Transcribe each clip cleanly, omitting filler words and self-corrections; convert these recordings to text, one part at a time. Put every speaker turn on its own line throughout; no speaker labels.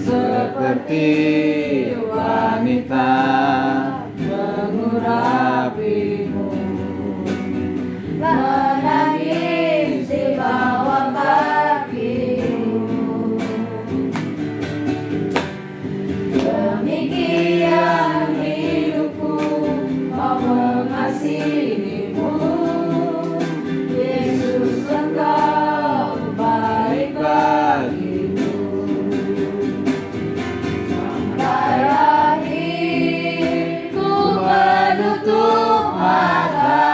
Seperti wanita mengurapimu, menangis di bawah kakimu. Demikian hidupku, mau mengasihimu. Yesus, Engkau baik bagiku. Sampai akhir ku menutup mata,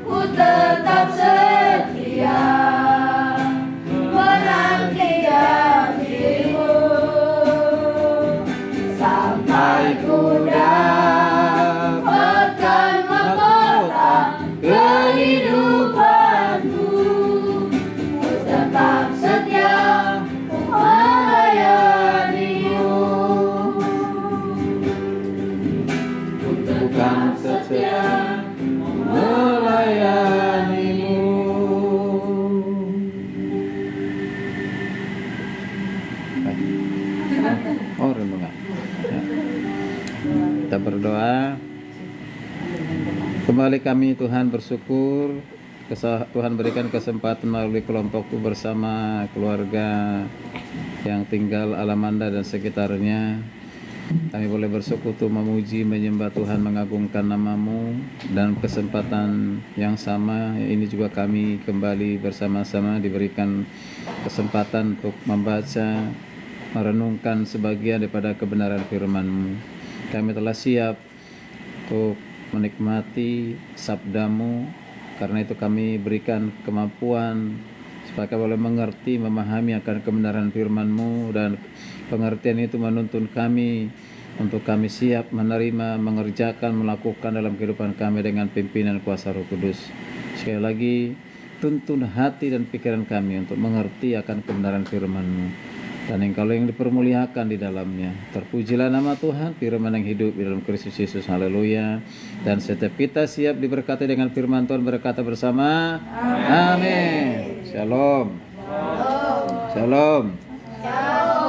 ku tetap setia menanti janjimu. Sampai ku dapatkan mahkota kehidupanku, ku tetap setia melayanimu. Ku tetap setia melayanimu. Oh, renungan. Ya. Kita berdoa. Kembali kami Tuhan bersyukur Tuhan berikan kesempatan melalui kelompok itu bersama keluarga yang tinggal Alamanda dan sekitarnya. Kami boleh bersyukur untuk memuji, menyembah Tuhan, mengagungkan nama-Mu, dan kesempatan yang sama ini juga kami kembali bersama-sama diberikan kesempatan untuk membaca, merenungkan sebagian daripada kebenaran firman-Mu. Kami telah siap untuk menikmati sabda-Mu, karena itu kami berikan kemampuan supaya kami boleh mengerti, memahami akan kebenaran firman-Mu, dan pengertian itu menuntun kami untuk kami siap menerima, mengerjakan, melakukan dalam kehidupan kami dengan pimpinan kuasa Roh Kudus. Sekali lagi, tuntun hati dan pikiran kami untuk mengerti akan kebenaran firman-Mu, dan Engkau yang dipermuliakan di dalamnya. Terpujilah nama Tuhan, firman yang hidup di dalam Kristus Yesus. Haleluya. Dan setiap kita siap diberkati dengan firman Tuhan, berkata bersama amin. Shalom. Shalom.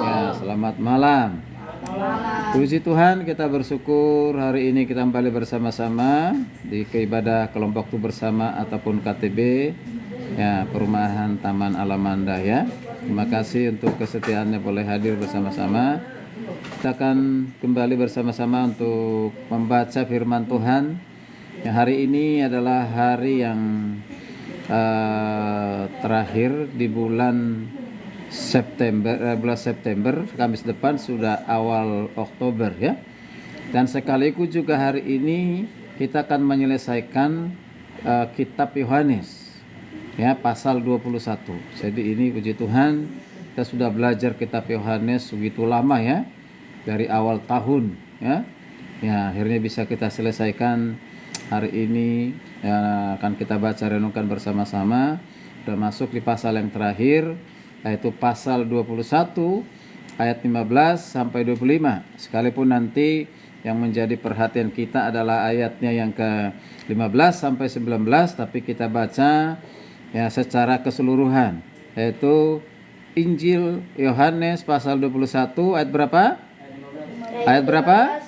Ya, selamat malam. Puji Tuhan, kita bersyukur hari ini kita kembali bersama-sama di keibadah kelompok itu bersama ataupun KTB ya, Perumahan Taman Alamanda ya. Terima kasih untuk kesetiaannya boleh hadir bersama-sama. Kita akan kembali bersama-sama untuk membaca firman Tuhan. Ya, hari ini adalah hari yang terakhir di bulan September, Kamis depan sudah awal Oktober ya. Dan sekaligus juga hari ini kita akan menyelesaikan kitab Yohanes. Ya, pasal 21. Jadi ini puji Tuhan, kita sudah belajar kitab Yohanes begitu lama ya, dari awal tahun ya. Ya, akhirnya bisa kita selesaikan hari ini ya, akan kita baca renungkan bersama-sama. Sudah masuk di pasal yang terakhir, yaitu pasal 21 ayat 15 sampai 25. Sekalipun nanti yang menjadi perhatian kita adalah ayatnya yang ke-15 sampai 19, tapi kita baca ya secara keseluruhan, yaitu Injil Yohanes pasal 21 ayat berapa? Ayat berapa?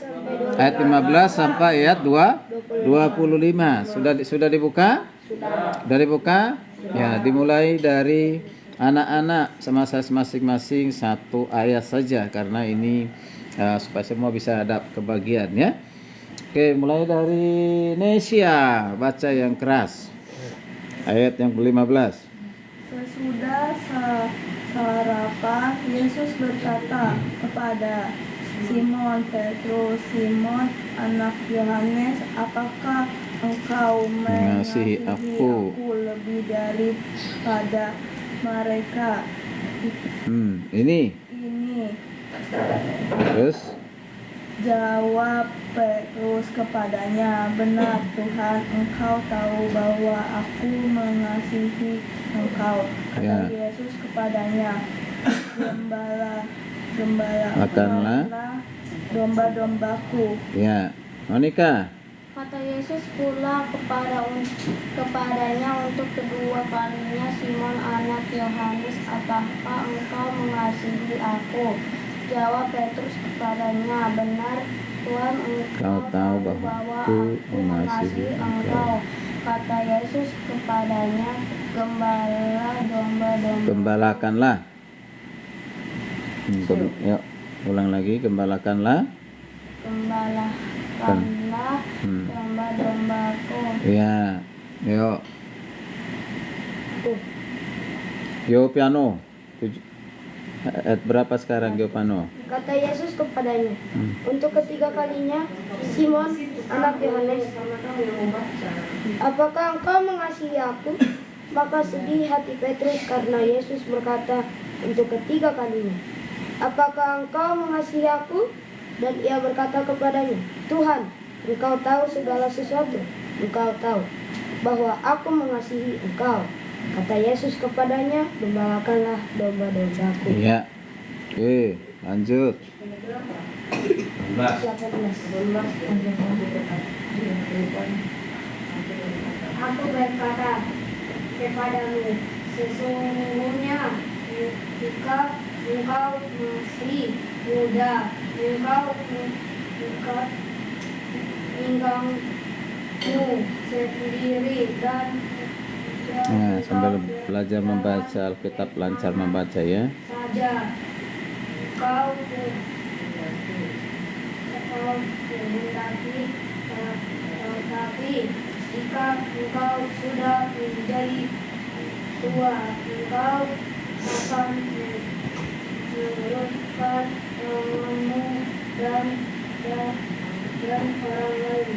Ayat 15 sampai ayat 25. Sudah dibuka? Sudah dibuka? Ya, dimulai dari anak-anak sama saya masing-masing satu ayat saja, karena ini supaya semua bisa ada kebagian ya. Oke, mulai dari Nesia, baca yang keras. Ayat yang ke-15.
Sesudah sarapan, Yesus berkata kepada Simon Petrus, "Simon, anak Yohanes, apakah engkau mengasihi aku lebih daripada mereka?"
Ini. Terus
jawab Petrus kepadanya, "Benar Tuhan, Engkau tahu bahwa aku mengasihi Engkau." Kata Yesus kepadanya, "Gembala
makanlah
domba-dombaku."
Ya, Monica,
Kata Yesus pula kepadanya untuk kedua kalinya, Simon anak Yohanes, apakah engkau mengasihi aku? Jawab Petrus kepadanya, benar Tuhan,
Kau tahu bahwa aku mengasihi engkau.
Kata Yesus kepadanya, gembalalah domba-domba.
Gembalakanlah. Yuk, ulang lagi, gembalakanlah.
Gembalakanlah domba-dombaku.
Ya, yuk. Yo piano. Ayat berapa sekarang yo piano?
Kata Yesus kepadanya, untuk ketiga kalinya, Simon anak Yohanes, apakah engkau mengasihi aku? Maka sedih hati Petrus karena Yesus berkata untuk ketiga kalinya, apakah engkau mengasihi aku? Dan ia berkata kepadanya, Tuhan, engkau tahu segala sesuatu. Engkau tahu bahwa aku mengasihi engkau. Kata Yesus kepadanya, gembalakanlah domba-dombaku.
Iya. Oke, lanjut.
18. Aku berkata kepadamu, sesungguhnya jika engkau masih muda, engkau mengikat pinggangmu sendiri dan
Nah, sambil belajar membaca Alkitab, lancar membaca ya.
saja engkau menghendaki, tetapi jika engkau sudah menjadi tua, engkau akan menurunkan tanganmu dan orang lain.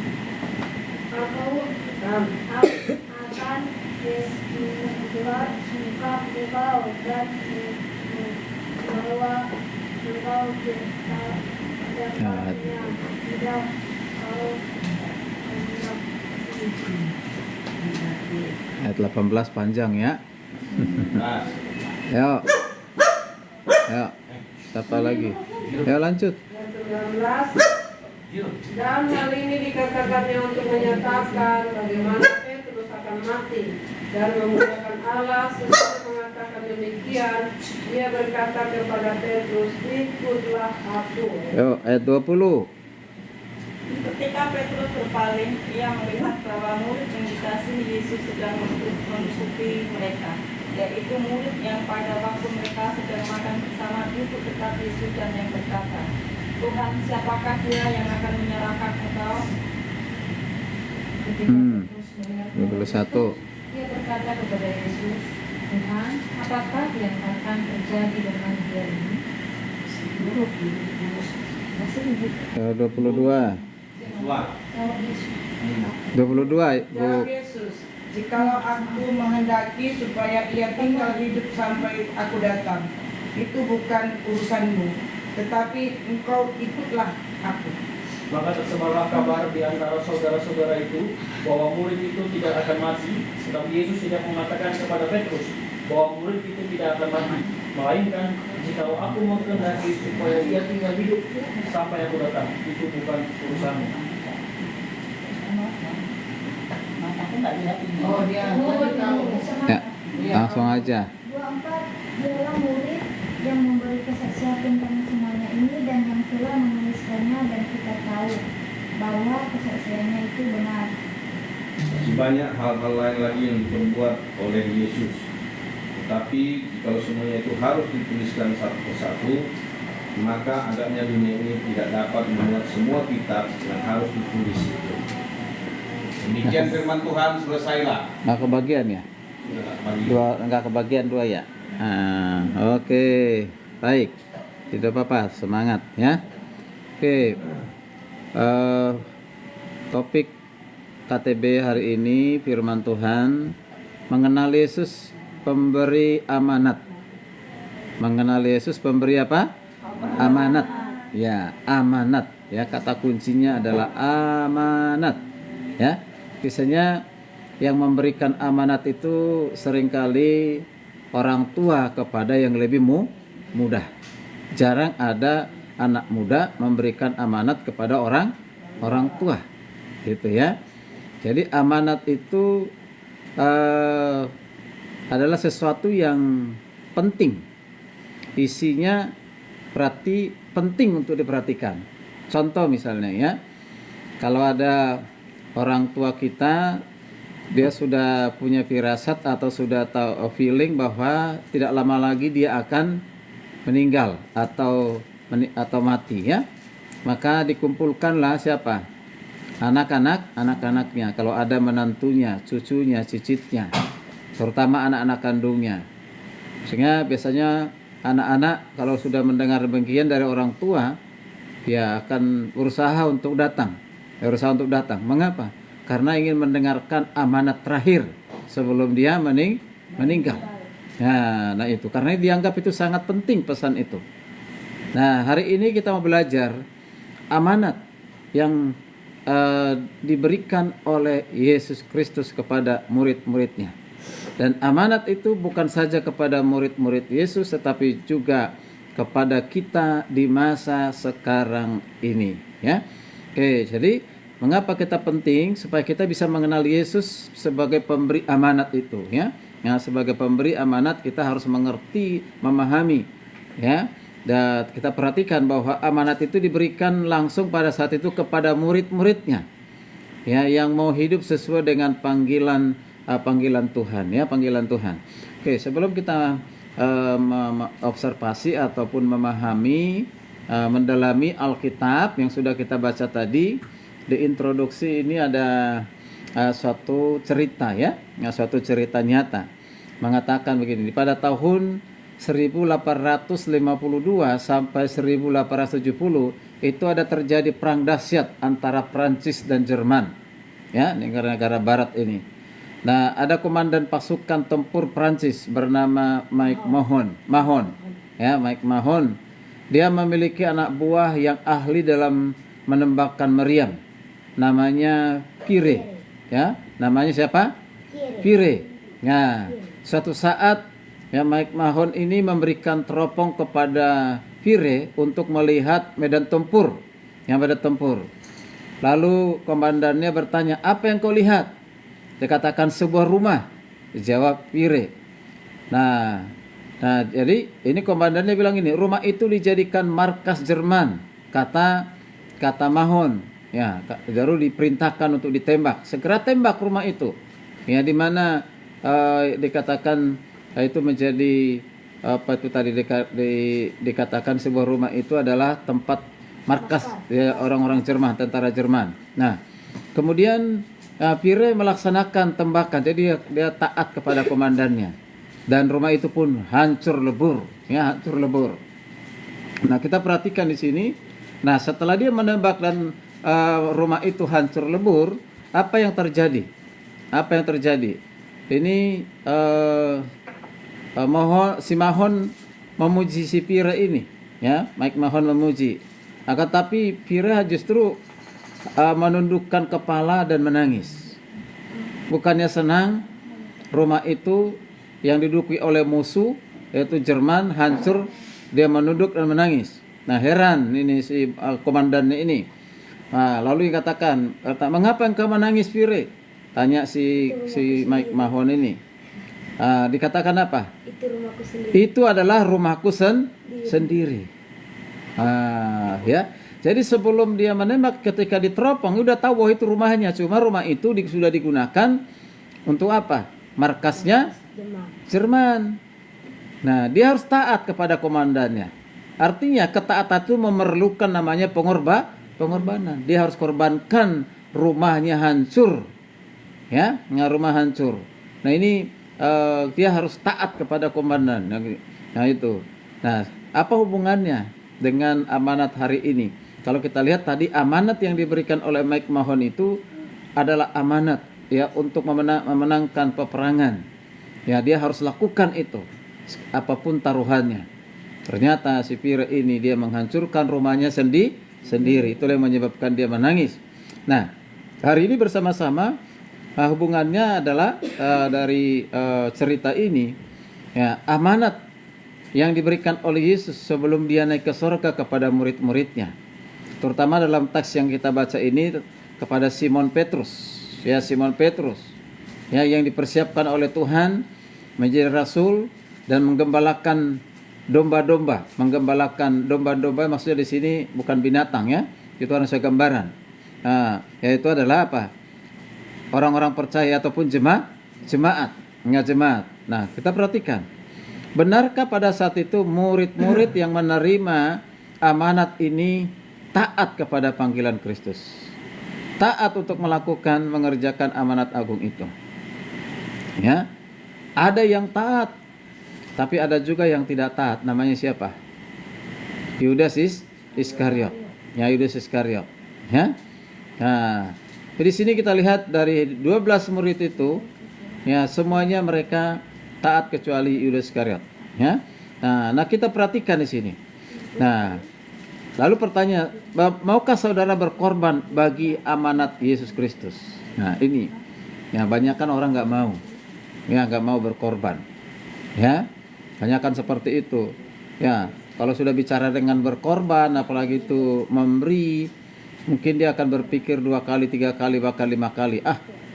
Aku akan membuat muka engkau dan membawa engkau ke tempatnya tidak kau hendak.
Ayat 18 panjang ya. Yuk. Yuk. Siapa lagi? Yuk lanjut.
19. Dan hal ini dikatakannya untuk menyatakan bagaimana Petrus akan mati dan memuliakan Allah. Sesudah mengatakan demikian, ia berkata kepada Petrus, ikutlah aku.
Yuk, ayat 20.
Ketika Petrus berpaling, ia melihat bahwa murid yang dikasihi Yesus sedang menusuki mereka, yaitu murid yang pada waktu mereka sedang makan bersama duduk dekat Yesus dan yang berkata, Tuhan, siapakah dia yang akan menyerahkan engkau? Ketika Petrus melihat
21.
ia berkata kepada Yesus, Tuhan, apakah yang akan terjadi dengan dia ini?
22. 22, Bu.
Jawab Yesus, jikalau aku menghendaki supaya ia tinggal hidup sampai aku datang, itu bukan urusanmu, tetapi engkau ikutlah aku.
Maka tersebarlah kabar di antara saudara-saudara itu bahwa murid itu tidak akan mati, tetapi Yesus tidak mengatakan kepada Petrus bahwa murid itu tidak akan mati, melainkan jikalau aku menghendaki supaya ia tinggal hidup sampai aku datang, itu bukan urusanmu.
Oh dia tahu.
Ya, langsung aja.
24. Dialah murid yang memberi kesaksian tentang semuanya ini dan yang telah menuliskannya, dan kita tahu bahwa kesaksiannya itu benar.
Banyak hal-hal lain lagi yang diperbuat oleh Yesus. Tetapi kalau semuanya itu harus dituliskan satu persatu, maka agaknya dunia ini tidak dapat memuat semua kitab yang harus ditulis itu. Demikian firman Tuhan, selesailah.
Nggak kebagian ya? Nggak kebagian 2 ya? Oke. Baik. Tidak apa-apa, semangat ya. Oke. Topik KTB hari ini firman Tuhan mengenal Yesus pemberi amanat. Mengenal Yesus pemberi apa? Amanat. Ya, amanat. Ya, kata kuncinya adalah amanat. Ya. Biasanya yang memberikan amanat itu seringkali orang tua kepada yang lebih muda. Jarang ada anak muda memberikan amanat kepada orang tua. gitu ya. Jadi amanat itu adalah sesuatu yang penting. Isinya berarti penting untuk diperhatikan. Contoh misalnya ya, kalau ada orang tua kita, dia sudah punya firasat atau sudah tahu feeling bahwa tidak lama lagi dia akan meninggal atau mati ya, maka dikumpulkanlah siapa? Anak-anaknya, kalau ada menantunya, cucunya, cicitnya, terutama anak-anak kandungnya. Sehingga biasanya anak-anak kalau sudah mendengar demikian dari orang tua, dia akan berusaha untuk datang. Mengapa? Karena ingin mendengarkan amanat terakhir sebelum dia meninggal. Nah itu karena dianggap itu sangat penting pesan itu. Nah, hari ini kita mau belajar amanat yang diberikan oleh Yesus Kristus kepada murid-muridnya. Dan amanat itu bukan saja kepada murid-murid Yesus, tetapi juga kepada kita di masa sekarang ini, ya. Oke, jadi mengapa kita penting? Supaya kita bisa mengenal Yesus sebagai pemberi amanat itu, ya. Nah, sebagai pemberi amanat kita harus mengerti, memahami, ya. Dan kita perhatikan bahwa amanat itu diberikan langsung pada saat itu kepada murid-muridnya, ya, yang mau hidup sesuai dengan panggilan Tuhan, ya, panggilan Tuhan. Oke, sebelum kita observasi ataupun memahami, mendalami Alkitab yang sudah kita baca tadi, di introduksi ini ada suatu cerita, ya, suatu cerita nyata mengatakan begini. Pada tahun 1852 sampai 1870 itu ada terjadi perang dahsyat antara Prancis dan Jerman, ya, negara-negara barat ini. Nah, ada komandan pasukan tempur Prancis bernama Mike Mahon, ya, Mike Mahon. Dia memiliki anak buah yang ahli dalam menembakkan meriam, namanya Pierre, ya, namanya siapa? Pierre. Nah, suatu saat, ya, Mike Mahon ini memberikan teropong kepada Pierre untuk melihat medan tempur, Lalu komandannya bertanya, apa yang kau lihat? Dia katakan sebuah rumah. Dijawab Pierre. Nah, jadi ini komandannya bilang ini, rumah itu dijadikan markas Jerman, kata Mahon. Ya, baru diperintahkan untuk ditembak. Segera tembak rumah itu. Ya, di mana dikatakan itu menjadi apa itu tadi dikatakan sebuah rumah itu adalah tempat markas, ya, orang-orang Jerman, tentara Jerman. Nah, kemudian Pierre melaksanakan tembakan, jadi dia taat kepada komandannya, dan rumah itu pun hancur lebur, ya, hancur lebur. Nah, kita perhatikan di sini. Nah, setelah dia menembak dan rumah itu hancur lebur, apa yang terjadi? Ini Mahon memuji si Pierre ini, ya, Mike Mahon memuji. Akan tapi Pierre justru menundukkan kepala dan menangis. Bukannya senang rumah itu yang diduduki oleh musuh yaitu Jerman hancur, dia menunduk dan menangis. Nah, heran ini si komandannya ini. Nah, lalu dikatakan, mengapa engkau menangis, Pierre? Tanya si Mike Mahon ini. Dikatakan apa?
Itu rumahku sendiri.
Itu adalah rumahku sendiri. Ya. Jadi sebelum dia menembak, ketika diteropong, udah tahu bahwa itu rumahnya. Cuma rumah itu sudah digunakan untuk apa? Markasnya Jerman. Nah, dia harus taat kepada komandannya. Artinya ketaatan itu memerlukan namanya pengorbanan. Dia harus korbankan rumahnya hancur, ya, rumah hancur. Nah, ini dia harus taat kepada komandan. Nah, itu. Nah, apa hubungannya dengan amanat hari ini? Kalau kita lihat tadi, amanat yang diberikan oleh Mike Mahon itu adalah amanat, ya, untuk memenangkan peperangan. Ya, dia harus lakukan itu apapun taruhannya. Ternyata si Pierre ini dia menghancurkan rumahnya sendiri. Itulah yang menyebabkan dia menangis. Nah, hari ini bersama-sama hubungannya adalah dari cerita ini, ya, amanat yang diberikan oleh Yesus sebelum dia naik ke surga kepada murid-muridnya. Terutama dalam teks yang kita baca ini kepada Simon Petrus. Ya, Simon Petrus. Ya, yang dipersiapkan oleh Tuhan menjadi rasul dan menggembalakan domba-domba. Menggembalakan domba-domba maksudnya di sini bukan binatang ya. Itu harusnya gambaran. Nah, yaitu adalah apa? Orang-orang percaya ataupun jemaat. Nah, kita perhatikan. Benarkah pada saat itu murid-murid yang menerima amanat ini taat kepada panggilan Kristus? Taat untuk melakukan, mengerjakan amanat agung itu. Ya. Ada yang taat, tapi ada juga yang tidak taat. Namanya siapa? Yudas Iskariot. Ya, Yudas Iskariot. Ya. Nah, di sini kita lihat dari 12 murid itu, ya semuanya mereka taat kecuali Yudas Iskariot. Ya. Nah, kita perhatikan di sini. Nah, lalu pertanyaan, maukah saudara berkorban bagi amanat Yesus Kristus? Nah, ini, ya banyak kan orang nggak mau, ya nggak mau berkorban. Ya, banyak kan seperti itu. Ya, kalau sudah bicara dengan berkorban, apalagi itu memberi, mungkin dia akan berpikir 2 kali, 3 kali, bahkan 5 kali.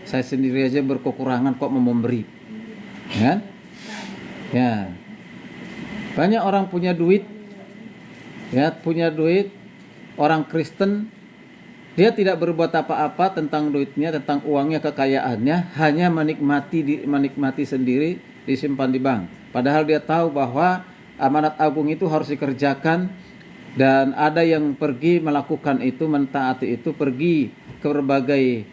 Saya sendiri aja berkekurangan kok mau memberi. Ya. Ya. Banyak orang punya duit. Ya, punya duit, orang Kristen, dia tidak berbuat apa-apa tentang duitnya, tentang uangnya, kekayaannya, hanya menikmati sendiri, disimpan di bank. Padahal dia tahu bahwa amanat agung itu harus dikerjakan, dan ada yang pergi melakukan itu, mentaati itu, pergi ke berbagai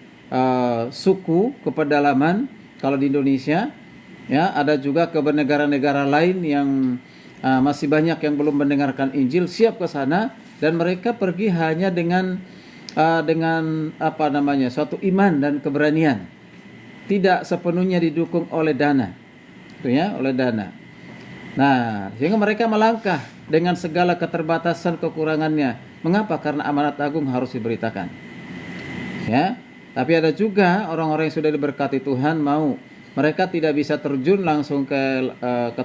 suku, ke pedalaman. Kalau di Indonesia, ya ada juga ke negara-negara lain yang masih banyak yang belum mendengarkan Injil, siap ke sana, dan mereka pergi hanya dengan suatu iman dan keberanian, tidak sepenuhnya didukung oleh dana, itu ya, oleh dana. Nah, sehingga mereka melangkah dengan segala keterbatasan kekurangannya. Mengapa? Karena amanat agung harus diberitakan. Ya, tapi ada juga orang-orang yang sudah diberkati Tuhan mereka tidak bisa terjun langsung ke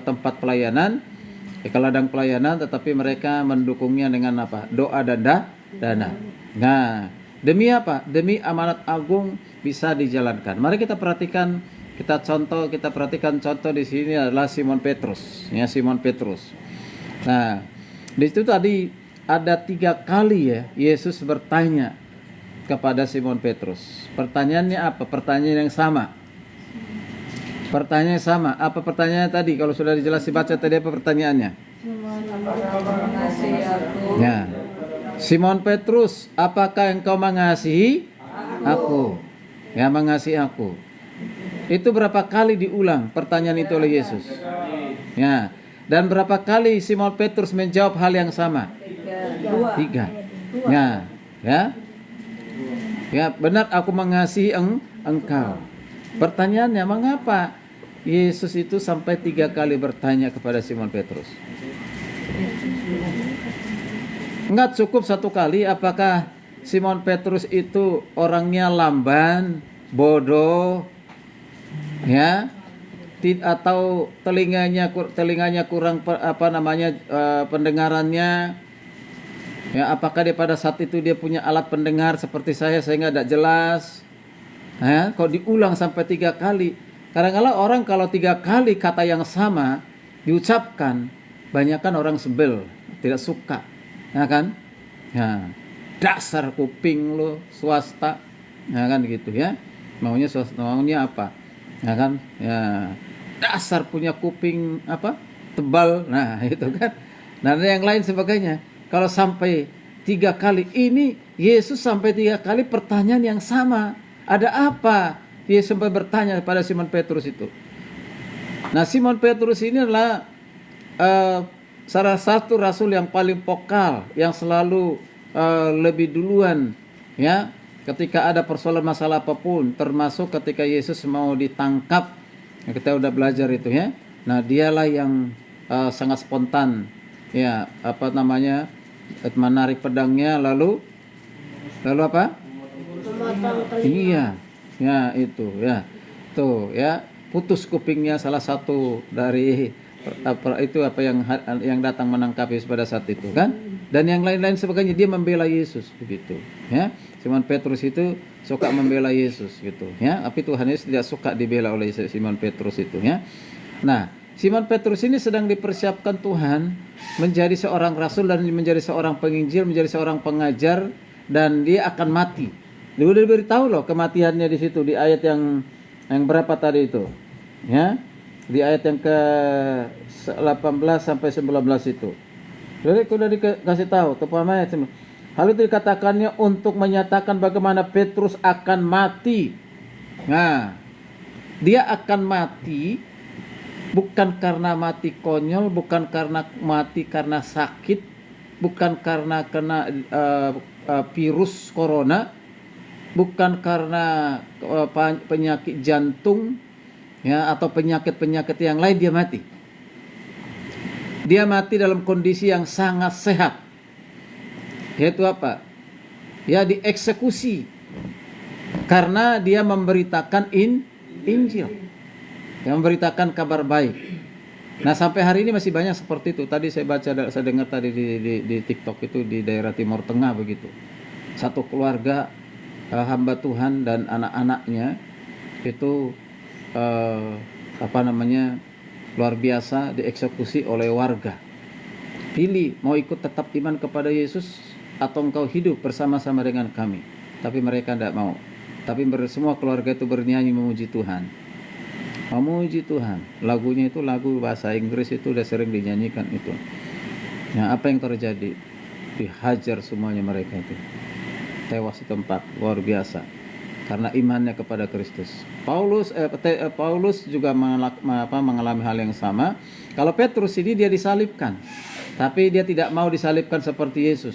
tempat pelayanan, ke ladang pelayanan, tetapi mereka mendukungnya dengan apa? Doa dan dana. Nah, demi apa? Demi amanat agung bisa dijalankan. Mari kita perhatikan, kita perhatikan contoh di sini adalah Simon Petrus. Ya, Simon Petrus. Nah, di situ tadi ada 3 kali ya Yesus bertanya kepada Simon Petrus. Pertanyaannya apa? Pertanyaan yang sama. Pertanyaan sama. Apa pertanyaannya tadi? Kalau sudah dijelas dibaca tadi apa pertanyaannya? Ya. Simon Petrus, apakah engkau mengasihi aku? Ya, mengasihi aku. Itu berapa kali diulang pertanyaan itu oleh Yesus? Ya. Dan berapa kali Simon Petrus menjawab hal yang sama? 3. Ya. Ya. Ya, benar aku mengasihi engkau. Pertanyaannya, mengapa Yesus itu sampai 3 kali bertanya kepada Simon Petrus? Enggak cukup 1 kali. Apakah Simon Petrus itu orangnya lamban, bodoh, ya, atau telinganya kurang pendengarannya? Ya, apakah dia pada saat itu dia punya alat pendengar seperti saya sehingga tidak jelas? Ya, kok diulang sampai 3 kali? Kadang-kadang orang kalau 3 kali kata yang sama diucapkan, banyak kan orang sebel, tidak suka, ya kan? Ya, dasar kuping lo swasta, ya kan gitu ya? Maunya apa? Ya kan? Ya, dasar punya kuping apa? Tebal, nah itu kan. Nah, yang lain sebagainya. Kalau sampai 3 kali ini, Yesus sampai 3 kali pertanyaan yang sama. Ada apa? Yesus sampai bertanya pada Simon Petrus itu. Nah, Simon Petrus ini adalah salah satu rasul yang paling vokal, yang selalu lebih duluan, ya, ketika ada persoalan masalah apapun, termasuk ketika Yesus mau ditangkap, kita udah belajar itu ya. Nah, dialah yang sangat spontan, ya, menarik pedangnya, lalu apa? Iya, ya itu, ya, tuh, ya, putus kupingnya salah satu dari itu apa yang datang menangkap Yesus pada saat itu kan, dan yang lain-lain sebagainya. Dia membela Yesus begitu ya. Simon Petrus itu suka membela Yesus gitu ya, tapi Tuhan Yesus tidak suka dibela oleh Simon Petrus itu ya. Nah, Simon Petrus ini sedang dipersiapkan Tuhan menjadi seorang rasul dan menjadi seorang penginjil, menjadi seorang pengajar, dan dia akan mati. Dia udah diberitahu loh kematiannya di situ di ayat yang berapa tadi itu? Ya. Di ayat yang ke 18 sampai 19 itu. Jadi sudah dikasih tahu tepatnya. Hal itu dikatakannya untuk menyatakan bagaimana Petrus akan mati. Nah, dia akan mati bukan karena mati konyol, bukan karena mati karena sakit, bukan karena kena virus corona, bukan karena penyakit jantung ya, atau penyakit-penyakit yang lain. Dia mati. Dia mati dalam kondisi yang sangat sehat. Yaitu apa? Ya, dieksekusi karena dia memberitakan Injil, yang memberitakan kabar baik. Nah, sampai hari ini masih banyak seperti itu. Tadi saya dengar tadi di TikTok itu di daerah Timur Tengah begitu. Satu keluarga hamba Tuhan dan anak-anaknya itu luar biasa dieksekusi oleh warga. Pilih mau ikut tetap iman kepada Yesus atau engkau hidup bersama-sama dengan kami. Tapi mereka tidak mau. Tapi semua keluarga itu bernyanyi memuji Tuhan. Memuji Tuhan. Lagunya itu lagu bahasa Inggris, itu udah sering dinyanyikan itu. Nah, apa yang terjadi? Dihajar semuanya mereka itu. Tewas di tempat, luar biasa. Karena imannya kepada Kristus. Paulus juga mengalami hal yang sama. Kalau Petrus ini dia disalibkan. Tapi dia tidak mau disalibkan seperti Yesus.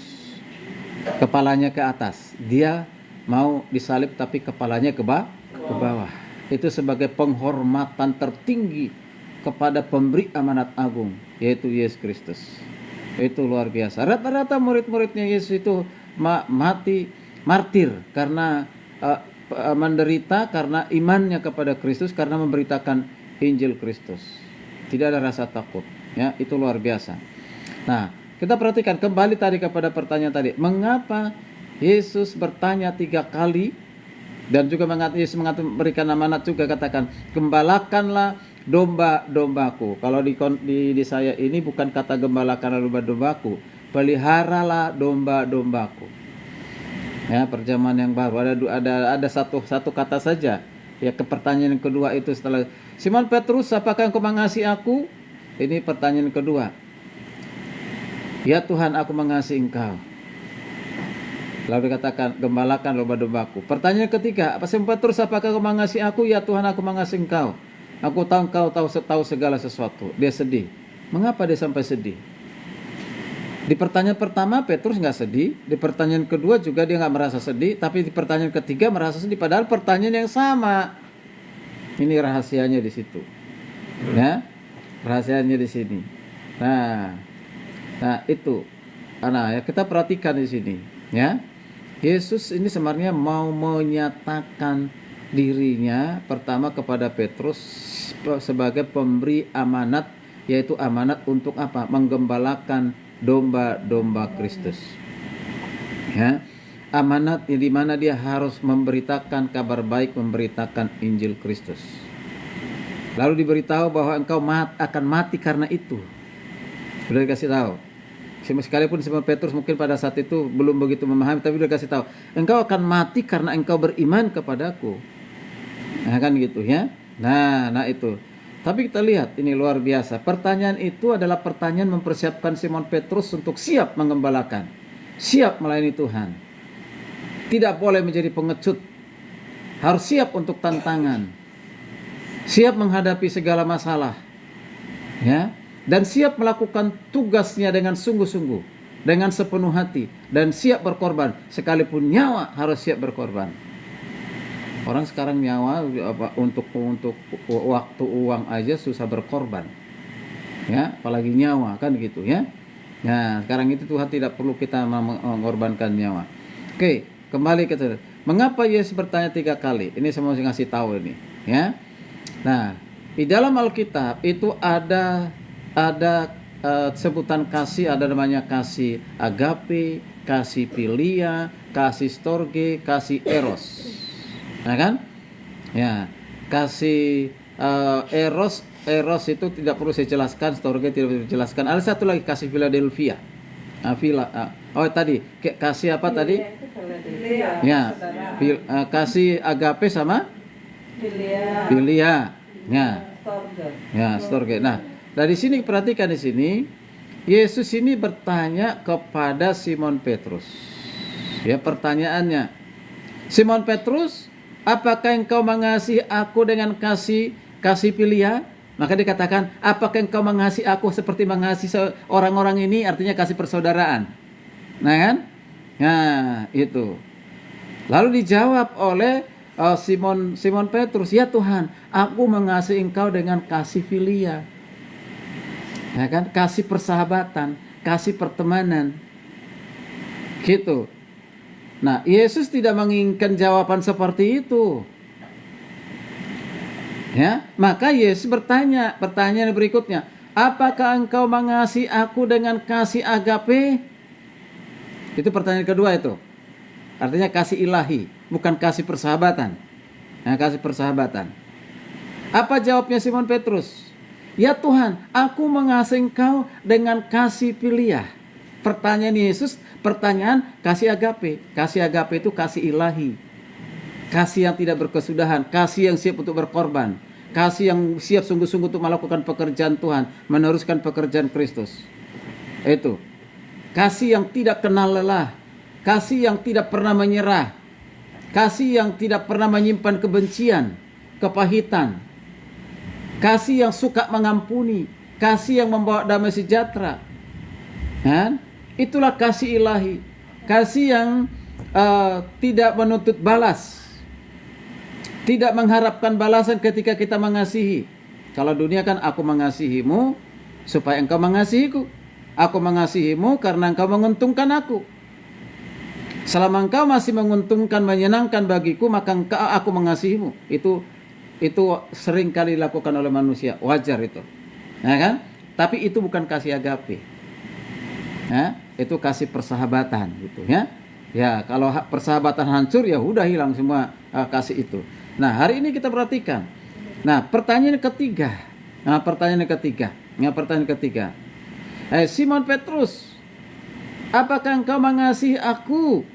Kepalanya ke atas. Dia mau disalib tapi kepalanya ke bawah. Itu sebagai penghormatan tertinggi kepada pemberi amanat agung, yaitu Yesus Kristus. Itu luar biasa. Rata-rata murid-muridnya Yesus itu mati martir karena menderita karena imannya kepada Kristus, karena memberitakan Injil Kristus. Tidak ada rasa takut. Ya, itu luar biasa. Nah, kita perhatikan kembali tadi kepada pertanyaan tadi. Mengapa Yesus bertanya 3 kali? Dan juga Yesus memberikan amanat juga, katakan, gembalakanlah domba-dombaku. Kalau di saya ini bukan kata gembalakanlah domba-dombaku, peliharalah domba-dombaku. Ya, perjamuan yang baru ada satu kata saja. Ya, ke pertanyaan yang kedua itu setelah Simon Petrus, apakah engkau mengasihi aku? Ini pertanyaan kedua. Ya Tuhan, aku mengasihi engkau. Lalu dikatakan, gembalakan domba-dombaku. Pertanyaan ketiga, Simon Petrus, apakah engkau mengasihi aku? Ya Tuhan, aku mengasihi engkau. Aku tahu engkau tahu segala sesuatu. Dia sedih. Mengapa dia sampai sedih? Di pertanyaan pertama Petrus nggak sedih. Di pertanyaan kedua juga dia nggak merasa sedih. Tapi di pertanyaan ketiga merasa sedih. Padahal pertanyaan yang sama. Ini rahasianya di situ. Ya, rahasianya di sini. Nah itu. Nah, ya kita perhatikan di sini. Ya, Yesus ini sebenarnya mau menyatakan dirinya pertama kepada Petrus sebagai pemberi amanat, yaitu amanat untuk apa? Menggembalakan domba-domba Kristus. Ya, amanat di mana dia harus memberitakan kabar baik, memberitakan Injil Kristus. Lalu diberitahu bahwa engkau akan mati karena itu. Sudah dikasih tahu. Sekalipun Simon Petrus mungkin pada saat itu belum begitu memahami, tapi sudah dikasih tahu, engkau akan mati karena engkau beriman kepadaku. Nah kan gitu ya. Nah itu. Tapi kita lihat ini luar biasa. Pertanyaan itu adalah pertanyaan mempersiapkan Simon Petrus untuk siap menggembalakan, siap melayani Tuhan. Tidak boleh menjadi pengecut. Harus siap untuk tantangan. Siap menghadapi segala masalah. Ya, dan siap melakukan tugasnya dengan sungguh-sungguh, dengan sepenuh hati, dan siap berkorban. Sekalipun nyawa harus siap berkorban. Orang sekarang nyawa untuk waktu uang aja susah berkorban, ya, apalagi nyawa kan gitu ya. Nah sekarang itu Tuhan tidak perlu kita mengorbankan nyawa. Oke, kembali ke itu. Mengapa Yesus bertanya 3 kali? Ini saya mau ngasih tahu ini, ya. Nah di dalam Alkitab itu ada ada sebutan kasih, ada namanya kasih agape, kasih philia, kasih storge, kasih eros. Nah kan? Ya, kasih eros itu tidak perlu saya jelaskan, storge tidak perlu dijelaskan. Ada satu lagi kasih Philadelphia. Tadi kasih apa tadi? Ya, kasih agape sama philia. Ya, storge. Nah, dari sini perhatikan di sini, Yesus ini bertanya kepada Simon Petrus. Ya, pertanyaannya, Simon Petrus, apakah engkau mengasihi aku dengan kasih philia? Maka dikatakan, apakah engkau mengasihi aku seperti mengasihi orang-orang ini? Artinya kasih persaudaraan. Nah kan? Nah, itu. Lalu dijawab oleh Simon Petrus, ya Tuhan, aku mengasihi engkau dengan kasih philia. Ya kan? Kasih persahabatan, kasih pertemanan. Gitu. Nah, Yesus tidak menginginkan jawaban seperti itu. Ya, maka Yesus bertanya, pertanyaan berikutnya, apakah engkau mengasihi aku dengan kasih agape? Itu pertanyaan kedua itu. Artinya kasih ilahi, bukan kasih persahabatan. Nah, kasih persahabatan. Apa jawabnya Simon Petrus? Ya Tuhan, aku mengasihi engkau dengan kasih philia. Pertanyaan Yesus, pertanyaan kasih agape. Kasih agape itu kasih ilahi. Kasih yang tidak berkesudahan, kasih yang siap untuk berkorban, kasih yang siap sungguh-sungguh untuk melakukan pekerjaan Tuhan, meneruskan pekerjaan Kristus. Itu. Kasih yang tidak kenal lelah, kasih yang tidak pernah menyerah, kasih yang tidak pernah menyimpan kebencian, kepahitan, kasih yang suka mengampuni, kasih yang membawa damai sejahtera. Kan? Itulah kasih ilahi, kasih yang tidak menuntut balas, tidak mengharapkan balasan ketika kita mengasihi. Kalau dunia kan aku mengasihimu supaya engkau mengasihiku. Aku mengasihimu karena engkau menguntungkan aku. Selama engkau masih menguntungkan, menyenangkan bagiku, maka aku mengasihimu. Itu sering kali dilakukan oleh manusia, wajar itu. Ya kan? Tapi itu bukan kasih agape. Ya, itu kasih persahabatan gitu ya. Ya, kalau persahabatan hancur ya udah hilang semua kasih itu. Nah, hari ini kita perhatikan. Nah, pertanyaan ketiga. Simon Petrus, apakah engkau mengasihi aku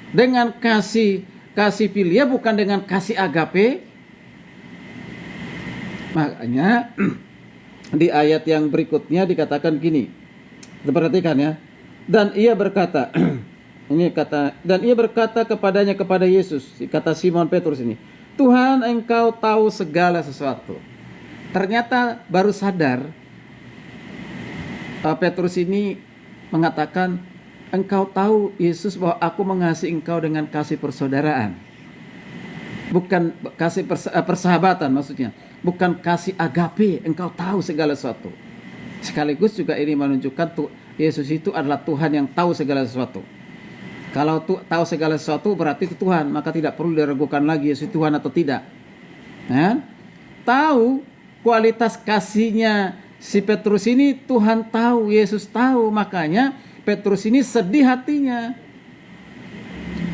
dengan kasih philia, bukan dengan kasih agape? Makanya di ayat yang berikutnya dikatakan gini. Perhatikan ya. Dan ia berkata, dan ia berkata kepada Yesus, kata Simon Petrus ini, Tuhan, engkau tahu segala sesuatu. Ternyata baru sadar Petrus ini mengatakan, engkau tahu Yesus bahwa aku mengasihi engkau dengan kasih persaudaraan. Bukan kasih persahabatan maksudnya. Bukan kasih agape, engkau tahu segala sesuatu. Sekaligus juga ini menunjukkan Yesus itu adalah Tuhan yang tahu segala sesuatu. Kalau tahu segala sesuatu berarti itu Tuhan, maka tidak perlu diragukan lagi Yesus Tuhan atau tidak. Ya? Tahu kualitas kasihnya si Petrus ini, Tuhan tahu, Yesus tahu, makanya Petrus ini sedih hatinya.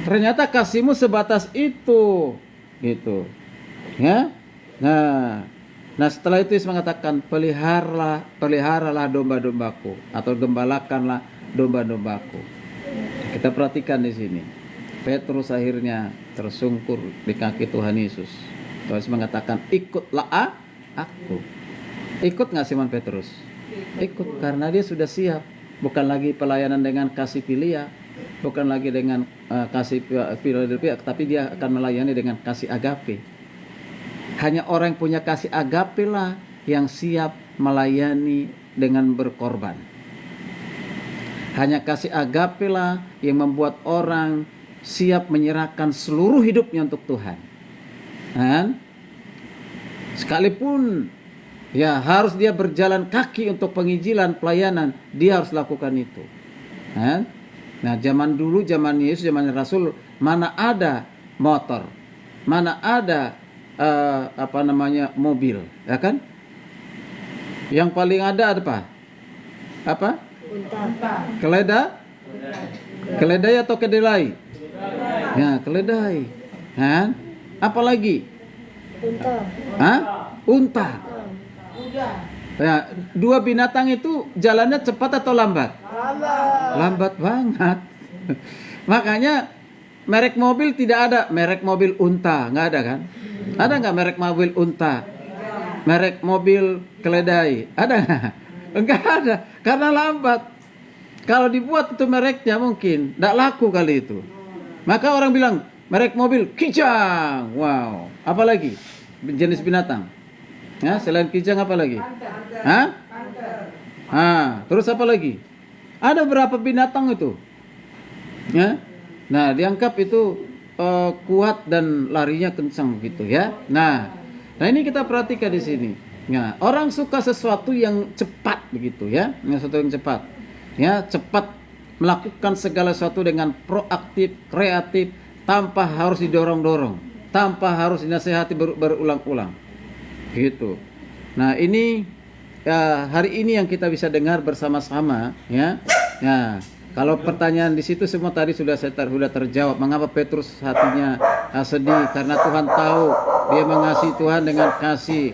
Ternyata kasihmu sebatas itu, gitu. Ya, nah setelah itu Yesus mengatakan, peliharalah domba-dombaku, atau gembalakanlah domba-dombaku. Kita perhatikan di sini. Petrus akhirnya tersungkur di kaki Tuhan Yesus. Tuhan Yesus mengatakan, ikutlah aku. Ikut nggak Simon Petrus? Ikut, karena dia sudah siap. Bukan lagi pelayanan dengan kasih philia, bukan lagi dengan kasih Philadelphia, tapi dia akan melayani dengan kasih agape. Hanya orang yang punya kasih agape lah yang siap melayani dengan berkorban. Hanya kasih agape lah yang membuat orang siap menyerahkan seluruh hidupnya untuk Tuhan. Dan sekalipun ya harus dia berjalan kaki untuk penginjilan, pelayanan, dia harus lakukan itu. Nah, zaman dulu, zaman Yesus, zaman Rasul, mana ada motor, mana ada mobil, ya kan? Yang paling ada apa? Apa?
Unta.
Keledai atau kedelai? Ya, keledai. Kan? Apa lagi?
Unta.
Hah? Unta. Ya, dua binatang itu jalannya cepat atau lambat? Lambat banget. Makanya merek mobil tidak ada merek mobil unta, nggak ada kan? Ada nggak merek mobil unta? Merek mobil keledai, ada nggak? Enggak ada, karena lambat. Kalau dibuat itu mereknya mungkin tidak laku kali itu. Maka orang bilang merek mobil kijang. Wow, apa lagi? Jenis binatang. Ya, selain kijang apa lagi? Hah? Terus apa lagi? Ada berapa binatang itu? Ya. Nah, dianggap itu kuat dan larinya kencang gitu ya. Nah, ini kita perhatikan di sini. Nah, orang suka sesuatu yang cepat begitu ya, sesuatu yang cepat. Ya, cepat melakukan segala sesuatu dengan proaktif, kreatif, tanpa harus didorong-dorong, tanpa harus dinasihati berulang-ulang. Gitu. Nah, ini hari ini yang kita bisa dengar bersama-sama ya. Nah, kalau pertanyaan di situ semua tadi sudah terjawab. Mengapa Petrus hatinya sedih? Karena Tuhan tahu dia mengasihi Tuhan dengan kasih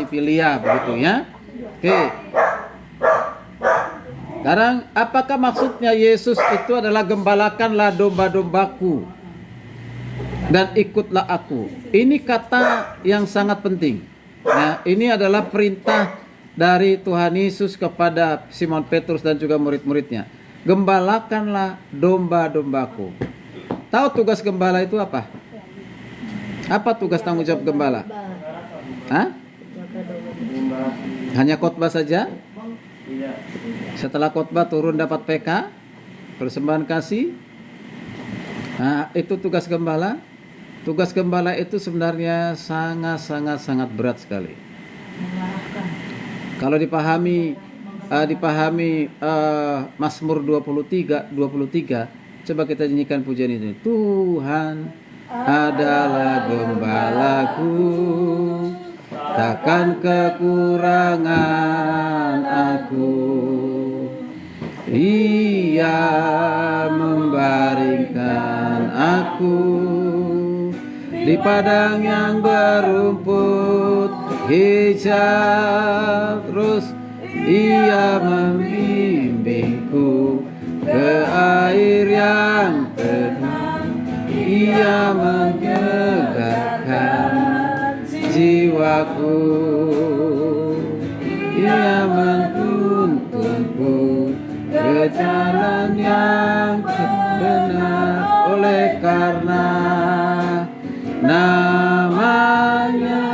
filia begitu ya. Oke. Sekarang apakah maksudnya Yesus itu adalah gembalakanlah domba-dombaku dan ikutlah aku. Ini kata yang sangat penting. Ya, ini adalah perintah dari Tuhan Yesus kepada Simon Petrus dan juga murid-muridnya. Gembalakanlah domba-dombaku. Tahu tugas gembala itu apa? Apa tugas tanggung jawab gembala? Hah? Hanya khotbah saja? Setelah khotbah turun dapat PK, persembahan kasih. Nah, itu tugas gembala. Tugas gembala itu sebenarnya sangat berat sekali. Kalau dipahami Mazmur 23, coba kita nyanyikan pujian ini. Tuhan adalah gembalaku, takkan kekurangan aku. Ia membaringkan aku di padang yang berumput hijau. Terus ia membimbingku ke air yang tenang. Ia menyegarkan jiwaku. Ia menuntunku ke jalan yang benar. Oleh karena namanya,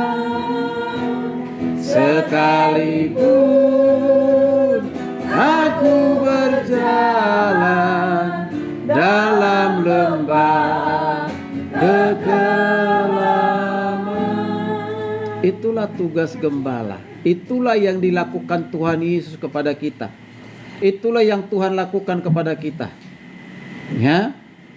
sekalipun aku berjalan dalam lembah kekelaman. Itulah tugas gembala. Itulah yang dilakukan Tuhan Yesus kepada kita. Itulah yang Tuhan lakukan kepada kita. Ya,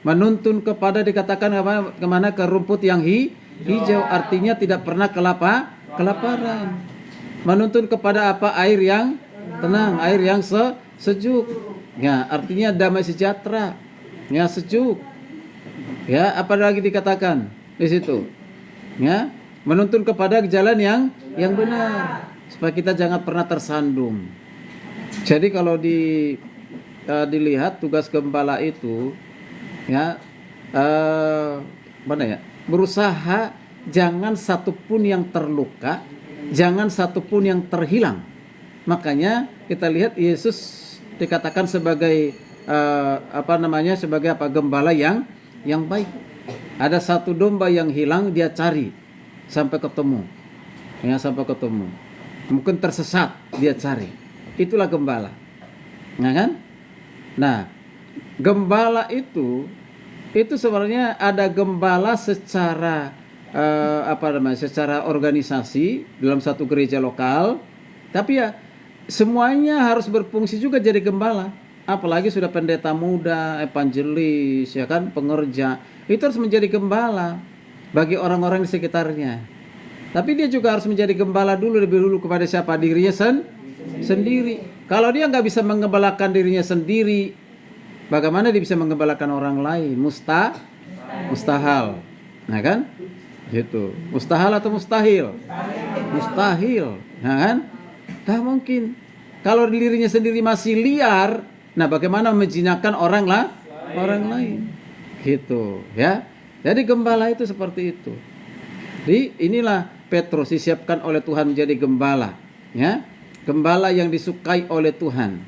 menuntun kepada dikatakan kemana ke rumput yang hijau, artinya tidak pernah kelaparan. Menuntun kepada apa? Air yang tenang, air yang sejuk. Ya, artinya damai sejahtera. Ya, sejuk. Ya, apa lagi dikatakan di situ? Ya, menuntun kepada jalan yang benar supaya kita jangan pernah tersandung. Jadi kalau dilihat tugas gembala itu ya berusaha jangan satupun yang terluka, jangan satupun yang terhilang. Makanya kita lihat Yesus dikatakan sebagai sebagai gembala yang baik. Ada satu domba yang hilang, dia cari sampai ketemu. Ya, sampai ketemu. Mungkin tersesat, dia cari. Itulah gembala. Nah kan? Nah, gembala itu sebenarnya ada gembala secara secara organisasi dalam satu gereja lokal, tapi ya semuanya harus berfungsi juga jadi gembala. Apalagi sudah pendeta muda, evangelis, ya kan, pengerja, itu harus menjadi gembala bagi orang-orang di sekitarnya. Tapi dia juga harus menjadi gembala dulu, lebih dulu kepada siapa? Dirinya sendiri. Kalau dia nggak bisa menggembalakan dirinya sendiri, bagaimana dia bisa menggembalakan orang lain? Mustahil. Nah kan? Gitu. Mustahil atau mustahil? Mustahil. Nah kan? Tak mungkin. Kalau dirinya sendiri masih liar, nah bagaimana menjinakkan orang lain? Gitu, ya. Jadi gembala itu seperti itu. Jadi inilah Petrus disiapkan oleh Tuhan menjadi gembala, ya. Gembala yang disukai oleh Tuhan.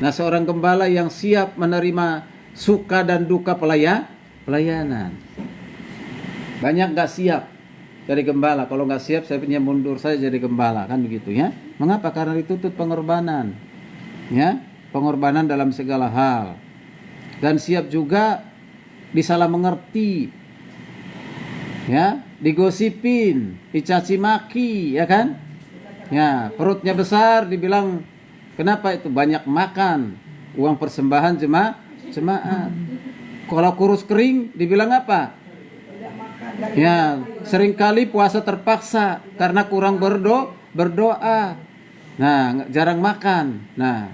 Nah, seorang gembala yang siap menerima suka dan duka pelayanan. Banyak nggak siap jadi gembala. Kalau nggak siap, saya punya mundur saja jadi gembala, kan begitu ya. Mengapa? Karena dituntut pengorbanan, ya, pengorbanan dalam segala hal. Dan siap juga disalah mengerti, ya, digosipin, dicaci maki, ya kan? Ya, perutnya besar dibilang kenapa itu banyak makan, uang persembahan jemaat. Kalau kurus kering dibilang apa? Ya, seringkali puasa terpaksa karena kurang berdoa. Nah, jarang makan. Nah,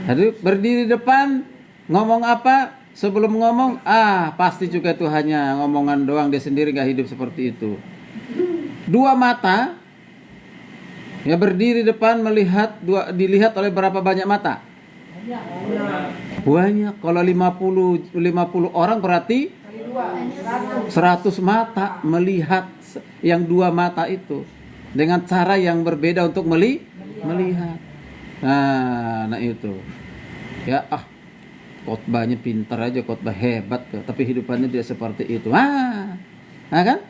jadi berdiri depan ngomong apa? Sebelum ngomong, pasti juga itu hanya ngomongan doang, dia sendiri gak hidup seperti itu. Dua mata, ya, berdiri depan melihat, dilihat oleh berapa banyak mata? Banyak. Kalau 50 orang berarti 100 mata melihat yang dua mata itu dengan cara yang berbeda untuk melihat. Nah itu. Ya, khotbahnya pintar aja, khotbah hebat, tapi hidupannya tidak seperti itu. Nah kan?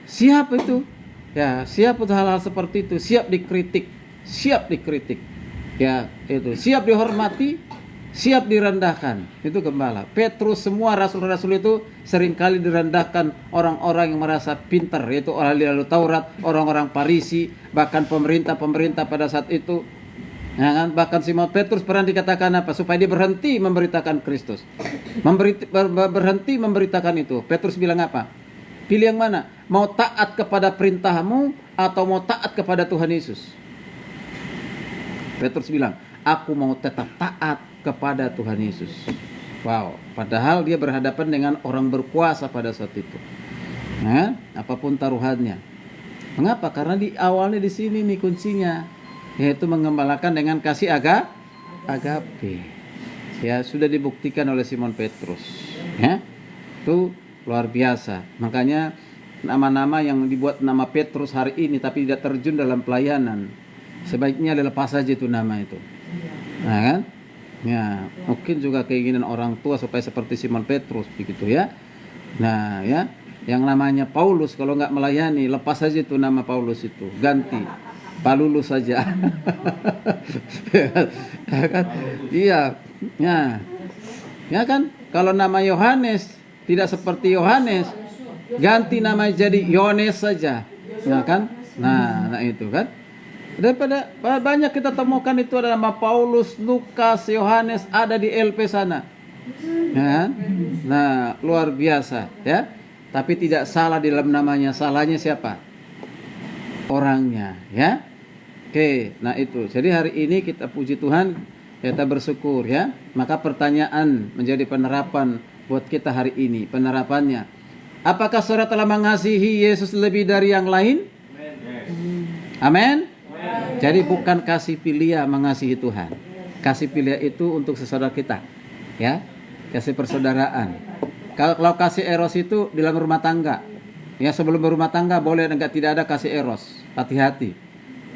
Siap itu. Ya, siap untuk hal-hal seperti itu, siap dikritik. Ya, itu. Siap dihormati, siap direndahkan. Itu gembala. Petrus, semua rasul-rasul itu seringkali direndahkan orang-orang yang merasa pintar, yaitu ahli Taurat, orang-orang Farisi, bahkan pemerintah pada saat itu. Ya kan? Bahkan Simon Petrus pernah dikatakan apa? Supaya dia berhenti memberitakan Kristus. Berhenti memberitakan itu. Petrus bilang apa? Pilih yang mana? Mau taat kepada perintahmu atau mau taat kepada Tuhan Yesus? Petrus bilang, aku mau tetap taat kepada Tuhan Yesus. Wow, padahal dia berhadapan dengan orang berkuasa pada saat itu. Nah, apapun taruhannya. Mengapa? Karena di awalnya di sini nih kuncinya, yaitu mengembalakan dengan kasih agape. Ya, sudah dibuktikan oleh Simon Petrus. Ya, itu luar biasa. Makanya nama-nama yang dibuat nama Petrus hari ini tapi tidak terjun dalam pelayanan, sebaiknya dilepas saja itu nama itu. Nah kan? Ya, mungkin juga keinginan orang tua supaya seperti Simon Petrus begitu ya. Nah ya, yang namanya Paulus kalau nggak melayani, lepas saja itu nama Paulus itu, ganti Palulus saja. Ya kan? Iya. Ya kan? Kalau nama Yohanes tidak seperti Yohanes, ganti nama jadi Yohanes saja. Ya kan? Nah itu kan. Daripada banyak kita temukan itu ada nama Paulus, Lukas, Yohanes ada di LP sana. Ya kan? Nah, luar biasa ya. Tapi tidak salah di dalam namanya, salahnya siapa? Orangnya, ya. Oke, nah itu. Jadi hari ini kita puji Tuhan, kita bersyukur ya. Maka pertanyaan menjadi penerapan buat kita hari ini, penerapannya. Apakah saudara telah mengasihi Yesus lebih dari yang lain? Amin. Jadi bukan kasih filia mengasihi Tuhan. Kasih filia itu untuk sesaudara kita, ya. Kasih persaudaraan. Kalau kasih eros itu di dalam rumah tangga, ya, sebelum berumah tangga boleh tidak ada kasih eros. Hati-hati,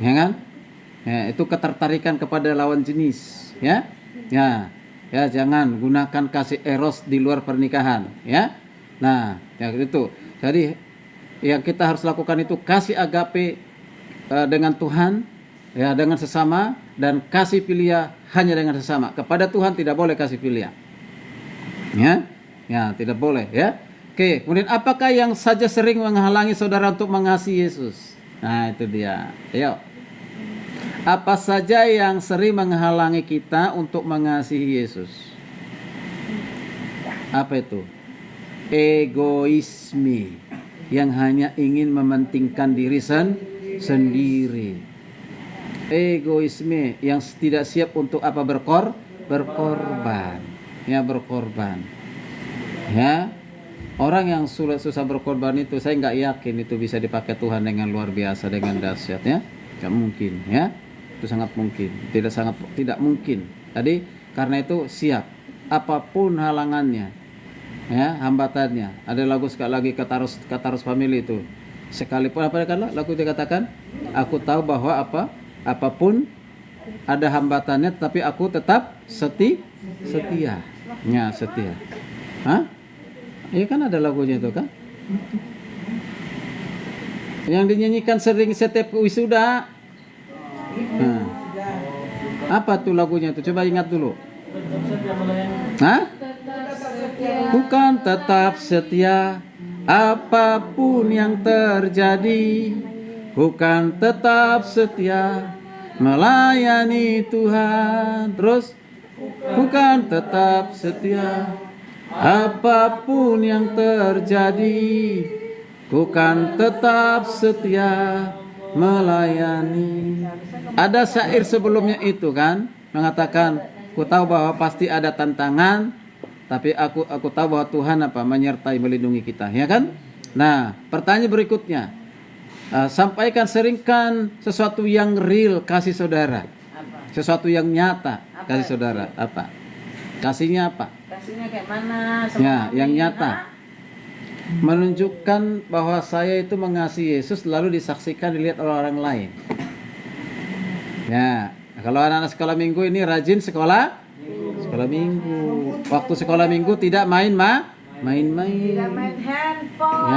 ya kan? Ya, itu ketertarikan kepada lawan jenis, ya. Ya, jangan gunakan kasih eros di luar pernikahan, ya. Nah, ya itu. Jadi yang kita harus lakukan itu kasih agape dengan Tuhan, ya, dengan sesama, dan kasih filia hanya dengan sesama. Kepada Tuhan tidak boleh kasih filia. Ya, tidak boleh, ya. Oke, kemudian apakah yang saja sering menghalangi saudara untuk mengasihi Yesus? Nah, itu dia. Ayo. Apa saja yang sering menghalangi kita untuk mengasihi Yesus? Apa itu? Egoisme. yang hanya ingin mementingkan diri sendiri. Egoisme yang tidak siap untuk apa? Berkorban. Ya, berkorban. Ya, orang yang susah berkorban itu saya nggak yakin itu bisa dipakai Tuhan dengan luar biasa, dengan dahsyat, ya. Nggak mungkin, ya. Itu sangat mungkin, tidak mungkin. Tadi karena itu siap apapun halangannya, ya, hambatannya. Ada lagu sekali lagi Katarus Family itu. Sekalipun apa kan lagu dikatakan, aku tahu bahwa apapun ada hambatannya, tapi aku tetap setia. Ya, setia. Hah? Iya kan ada lagunya itu kan? Yang dinyanyikan sering setiap wisuda. Nah. Apa tuh lagunya tuh? Coba ingat dulu. Hah? Bukan tetap setia apapun yang terjadi. Bukan tetap setia melayani Tuhan. Terus bukan tetap setia apapun yang terjadi. Bukan tetap setia melayani. Ada syair sebelumnya itu kan mengatakan, ku tahu bahwa pasti ada tantangan, tapi aku tahu bahwa Tuhan menyertai, melindungi kita, ya kan? Nah, pertanyaan berikutnya, sampaikan, seringkan sesuatu yang real kasih saudara, sesuatu yang nyata kasih saudara. Apa kasihnya? Apa
Kasihnya kayak mana?
ya, yang nyata, menunjukkan bahwa saya itu mengasihi Yesus, lalu disaksikan, dilihat oleh orang lain. Ya, kalau anak-anak sekolah minggu ini rajin sekolah minggu. Waktu sekolah minggu tidak main-main.
Tidak main handphone.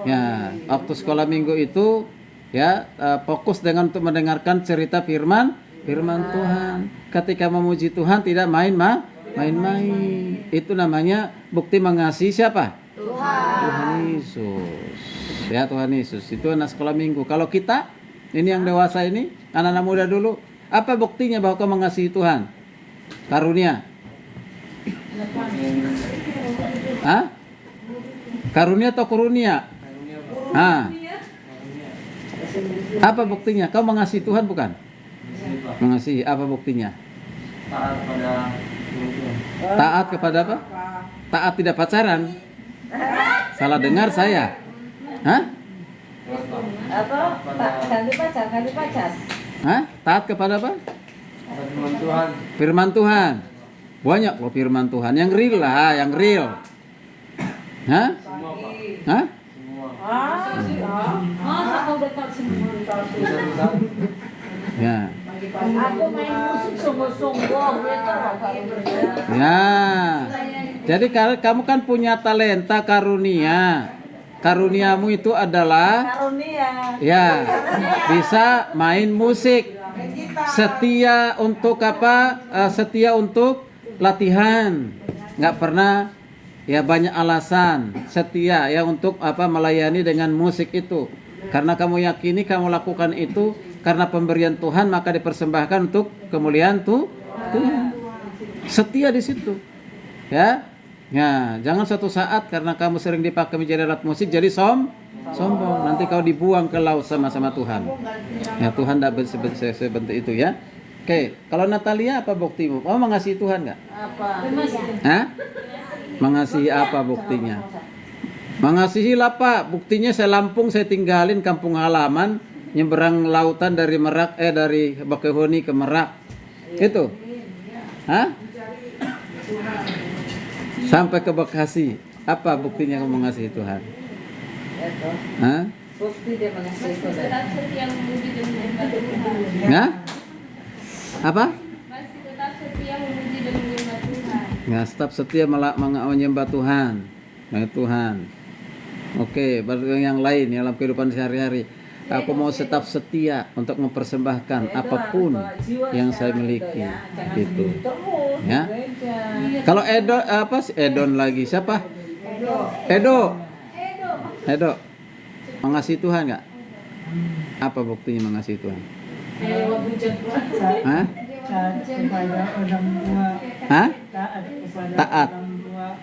Ya. Waktu sekolah minggu itu ya fokus untuk mendengarkan cerita firman Tuhan. Ketika memuji Tuhan tidak main-main. Itu namanya bukti mengasihi siapa? Tuhan Yesus. Ya, Tuhan Yesus. Itu anak sekolah minggu. Kalau kita ini yang dewasa ini, anak-anak muda dulu, apa buktinya bahwa kau mengasihi Tuhan? Karunia. Hah? Karunia atau kurunia? Apa buktinya? Kau mengasihi Tuhan bukan? Mengasihi. Apa buktinya? Taat kepada apa? Taat tidak pacaran. Salah dengar saya. Hah?
Ganti pacar.
Hah? Taat kepada apa? Firman Tuhan. Banyak loh firman Tuhan. Yang real lah, yang real. Hah? Ya.
Aku main musik sungguh-sungguh gitu.
Ya. Jadi kamu kan punya talenta karunia. Karuniamu itu adalah
Karunia.
ya, bisa main musik. Setia untuk apa? Setia untuk latihan. Nggak pernah ya banyak alasan. Setia ya untuk melayani dengan musik itu. Karena kamu yakini kamu lakukan itu karena pemberian Tuhan, maka dipersembahkan untuk kemuliaan Tuhan. Setia di situ. Ya. Ya, jangan suatu saat karena kamu sering dipakai menjadi alat musik jadi sombong. Nanti kau dibuang ke laut sama-sama Tuhan. Ya, Tuhan tidak seperti itu ya. Oke, kalau Natalia apa buktimu? Kamu mengasihi Tuhan nggak?
Apa?
Hah? Mengasihi apa buktinya? Mengasihi lah Pak. Buktinya saya Lampung, saya tinggalin kampung halaman, nyeberang lautan dari dari Bakahuni ke Merak. Itu. Hah? Sampai ke Bekasi. Apa buktinya kamu mengasihi Tuhan? Hah?
Bukti dia mengasihi saudara.
Setia memuji dan menyembah Tuhan.
Nah? Apa?
Masih tetap setia memuji dan menyembah Tuhan.
Nggak, tetap setia menyembah Tuhan. Tuhan. Oke, berarti yang lain dalam kehidupan sehari-hari. Aku mau tetap setia untuk mempersembahkan apapun yang saya miliki. Gitu. Ya. Kalau Edon lagi siapa? Edo. Mengasihi Tuhan nggak? Apa buktinya mengasihi Tuhan? Hah?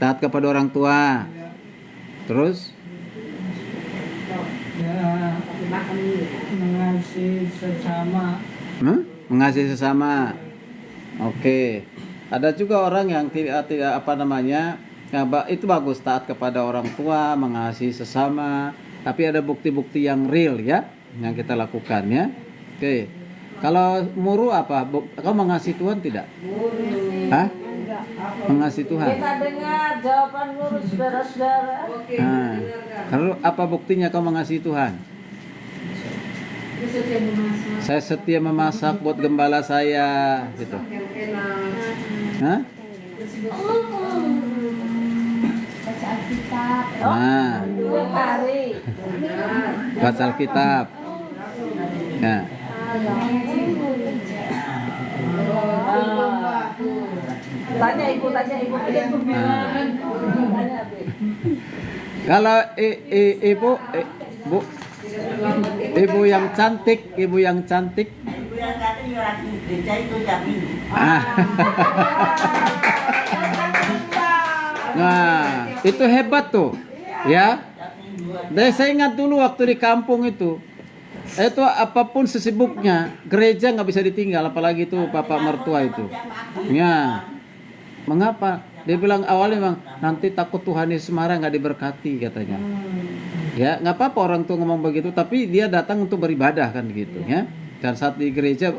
Taat kepada orang tua. Terus
Ya, mengasihi sesama.
Mengasihi sesama. Oke. Ada juga orang yang tidak apa namanya, itu bagus, taat kepada orang tua, mengasihi sesama, tapi ada bukti-bukti yang real ya yang kita lakukan ya. Oke. Kalau muru apa? Kau mengasihi Tuhan tidak? Hah? Mengasihi Tuhan.
Kita dengar jawaban guru saudara-saudara.
Nah, kalau apa buktinya kau mengasihi Tuhan? Saya setia memasak buat gembala saya, gitu. Hah?
Baca Alkitab.
Nah,
Hari.
baca Alkitab. Nah,
Tanya ibu.
kalau ibu yang cantik, ah. Nah, itu hebat tuh, ya. Dan saya ingat dulu waktu di kampung itu apapun sesibuknya, gereja nggak bisa ditinggal, apalagi itu bapak mertua itu. Ya, mengapa? Dia bilang awalnya memang nanti takut Tuhan Yesus marah nggak diberkati katanya. Ya, nggak apa-apa orang tua ngomong begitu, tapi dia datang untuk beribadah kan gitu, ya. Dan saat di gereja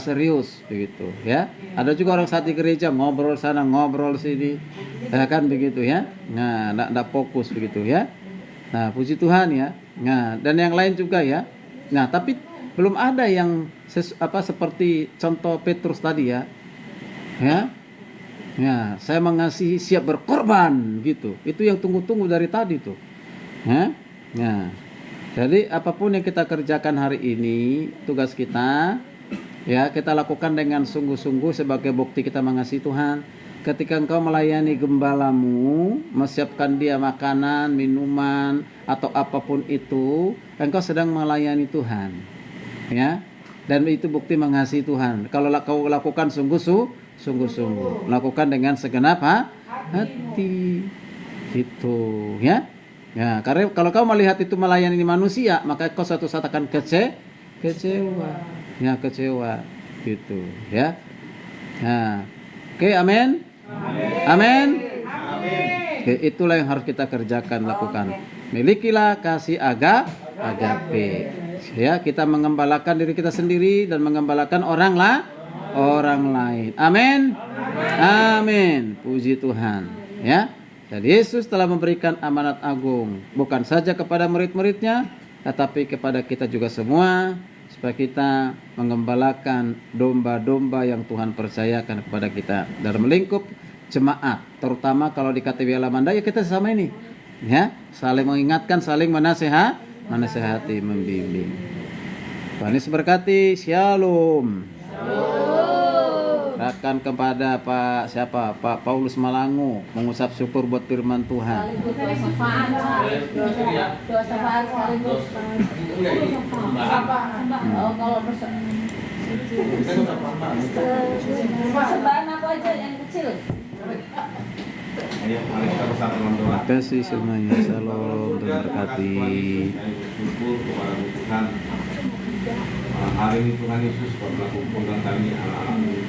serius begitu, ya. Ada juga orang saat di gereja ngobrol sana ngobrol sini, ya kan begitu ya. Nah, nggak fokus begitu ya. Nah, puji Tuhan ya. Nah, dan yang lain juga ya. Nah, tapi belum ada yang seperti contoh Petrus tadi ya. Ya. Ya, saya mengasihi siap berkorban gitu. Itu yang tunggu-tunggu dari tadi tuh. Ya. Nah, jadi apapun yang kita kerjakan hari ini, tugas kita ya kita lakukan dengan sungguh-sungguh sebagai bukti kita mengasihi Tuhan. Ketika engkau melayani gembalamu, menyiapkan dia makanan, minuman, atau apapun itu, engkau sedang melayani Tuhan. Ya. Dan itu bukti mengasihi Tuhan. Kalau kau lakukan sungguh-sungguh, lakukan dengan segenap hati. Itu, ya. Ya, karena kalau kau melihat itu melayani manusia, maka kau suatu saat akan kecewa. Ya, kecewa. Gitu, ya. Nah. Oke, amin. Amin. Oke, itulah yang harus kita kerjakan, lakukan. Milikilah kasih agape. Ya, kita mengembalakan diri kita sendiri dan mengembalakan orang lain. Amin. Amin. Puji Tuhan. Ya. Dan Yesus telah memberikan amanat agung bukan saja kepada murid-muridnya, tetapi kepada kita juga semua, supaya kita mengembalakan domba-domba yang Tuhan percayakan kepada kita dalam lingkup jemaat, terutama kalau di KTB Alamanda ya kita sama ini, ya, saling mengingatkan, saling menasehati, membimbing. Tuhan Yesus berkati. Shalom. Akan kepada Pak Paulus Malangu mengusap syukur buat firman Tuhan.
Doa syafaat sekaligus. Kalau persembahan apa aja yang kecil.
Ayo, mari kita bersama dalam doa.
Terima kasih semuanya. Shalom. Tuhan berkati.
Syukur kepada Tuhan. Hari ini Tuhan Yesus telah mengumpulkan kami anak-anak